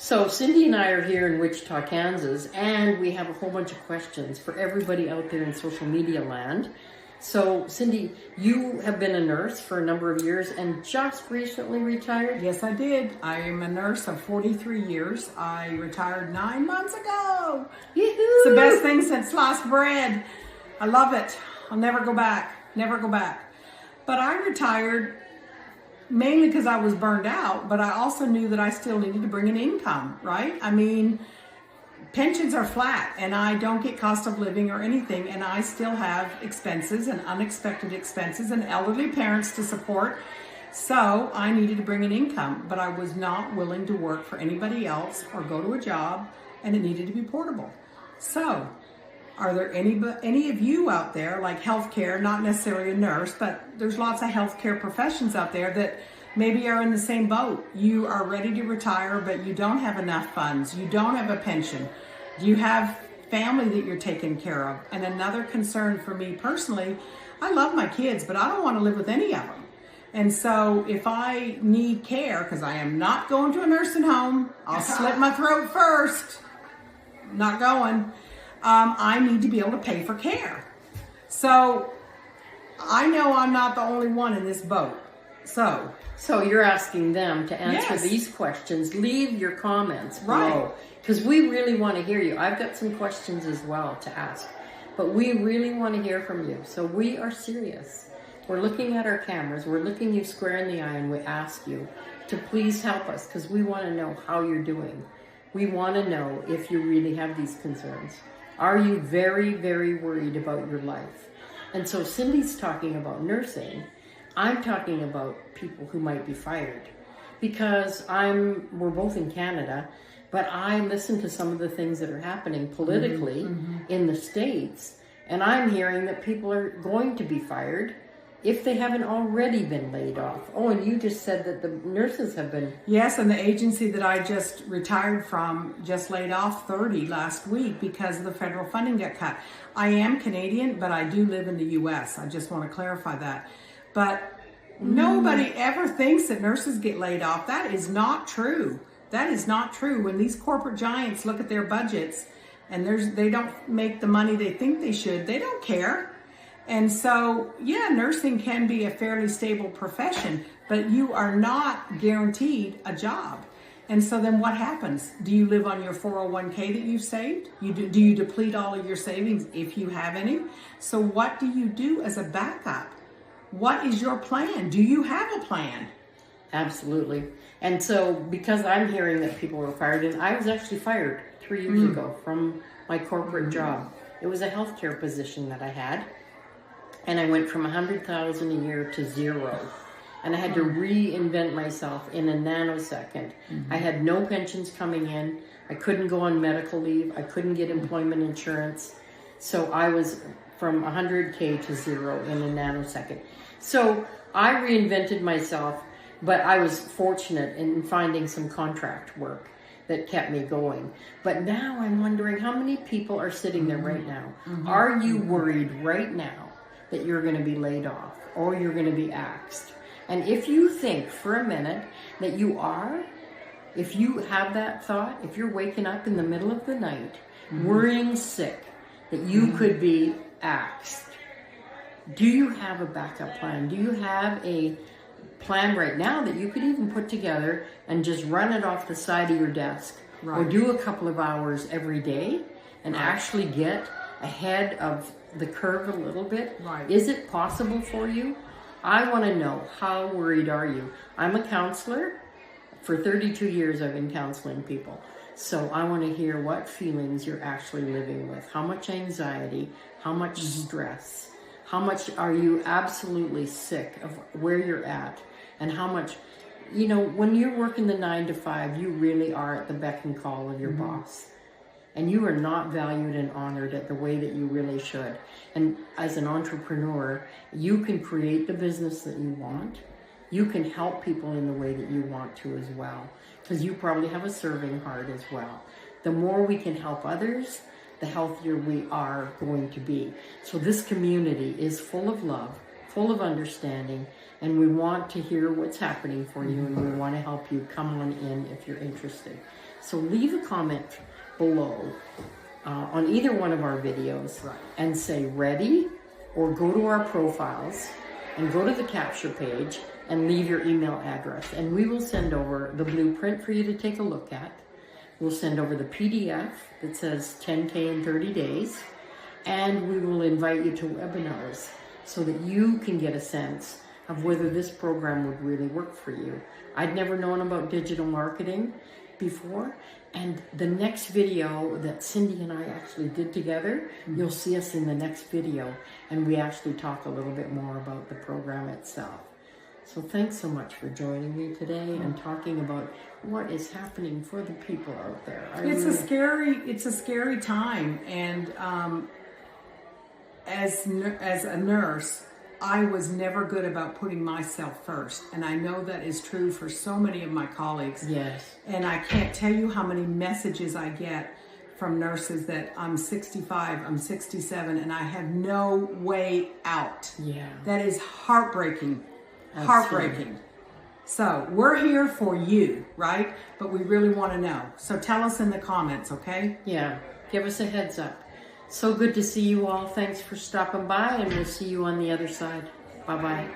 So Cindy and I are here in Wichita, Kansas, and we have a whole bunch of questions for everybody out there in social media land. So Cindy, you have been a nurse for a number of years and just recently retired? Yes, I did. I am a nurse of 43 years. I retired 9 months ago. Yoo-hoo! It's the best thing since sliced bread. I love it. I'll never go back. Never go back. But I retired mainly because I was burned out, but I also knew that I still needed to bring an income, right? I mean, pensions are flat and I don't get cost of living or anything, and I still have expenses and unexpected expenses and elderly parents to support. So I needed to bring an income, but I was not willing to work for anybody else or go to a job, and it needed to be portable. So are there any of you out there, like healthcare, not necessarily a nurse, but there's lots of healthcare professions out there that maybe are in the same boat. You are ready to retire, but you don't have enough funds. You don't have a pension. You have family that you're taking care of. And another concern for me personally, I love my kids, but I don't want to live with any of them. And so if I need care, because I am not going to a nursing home, I'll slit my throat first. Not going. I need to be able to pay for care. So I know I'm not the only one in this boat. So you're asking them to answer Yes. these questions. Leave your comments Right. below, because we really want to hear you. I've got some questions as well to ask, but we really want to hear from you. So we are serious. We're looking at our cameras. We're looking you square in the eye, and we ask you to please help us, because we want to know how you're doing. We want to know if you really have these concerns. Are you very, very worried about your life? And so Cindy's talking about nursing. I'm talking about people who might be fired, because we're both in Canada, but I listen to some of the things that are happening politically in the States, and I'm hearing that people are going to be fired if they haven't already been laid off. Oh, and you just said that the nurses have been. Yes, and the agency that I just retired from just laid off 30 last week because the federal funding got cut. I am Canadian, but I do live in the U.S. I just want to clarify that. But nobody ever thinks that nurses get laid off. That is not true. That is not true. When these corporate giants look at their budgets and they don't make the money they think they should, they don't care. And so, yeah, nursing can be a fairly stable profession, but you are not guaranteed a job. And so then what happens? Do you live on your 401k that you've saved? Do you deplete all of your savings if you have any? So what do you do as a backup? What is your plan? Do you have a plan? Absolutely. And so because I'm hearing that people were fired, and I was actually fired 3 years ago from my corporate job. It was a healthcare position that I had. And I went from $100,000 a year to zero. And I had to reinvent myself in a nanosecond. I had no pensions coming in. I couldn't go on medical leave. I couldn't get employment insurance. So I was from 100K to zero in a nanosecond. So I reinvented myself, but I was fortunate in finding some contract work that kept me going. But now I'm wondering how many people are sitting there right now. Are you worried right now that you're going to be laid off or you're going to be axed? And if you think for a minute that you are, if you have that thought, if you're waking up in the middle of the night, worrying sick that you could be axed, do you have a backup plan? Do you have a plan right now that you could even put together and just run it off the side of your desk, or do a couple of hours every day and actually get ahead of the curve a little bit? Is it possible for you? I want to know, how worried are you? I'm a counselor. For 32 years I've been counseling people. So I want to hear what feelings you're actually living with. How much anxiety? How much stress? How much are you absolutely sick of where you're at? And how much, when you're working the 9 to 5, you really are at the beck and call of your boss. And you are not valued and honored at the way that you really should. And as an entrepreneur, you can create the business that you want. You can help people in the way that you want to as well, because you probably have a serving heart as well. The more we can help others, the healthier we are going to be. So this community is full of love, full of understanding, and we want to hear what's happening for you, and we want to help you. Come on in if you're interested. So leave a comment below on either one of our videos, Right. and say ready, or go to our profiles and go to the capture page and leave your email address. And we will send over the blueprint for you to take a look at. We'll send over the PDF that says 10K in 30 days. And we will invite you to webinars so that you can get a sense of whether this program would really work for you. I'd never known about digital marketing before, and the next video that Cindy and I actually did together, you'll see us in the next video, and we actually talk a little bit more about the program itself. So thanks so much for joining me today and talking about what is happening for the people out there. It's a scary time, and as a nurse, I was never good about putting myself first, and I know that is true for so many of my colleagues. Yes. And I can't tell you how many messages I get from nurses that I'm 65, I'm 67, and I have no way out. Yeah. That is heartbreaking. Absolutely. Heartbreaking. So we're here for you, right? But we really want to know. So tell us in the comments, okay? Yeah. Give us a heads up. So good to see you all. Thanks for stopping by, and we'll see you on the other side. Bye-bye.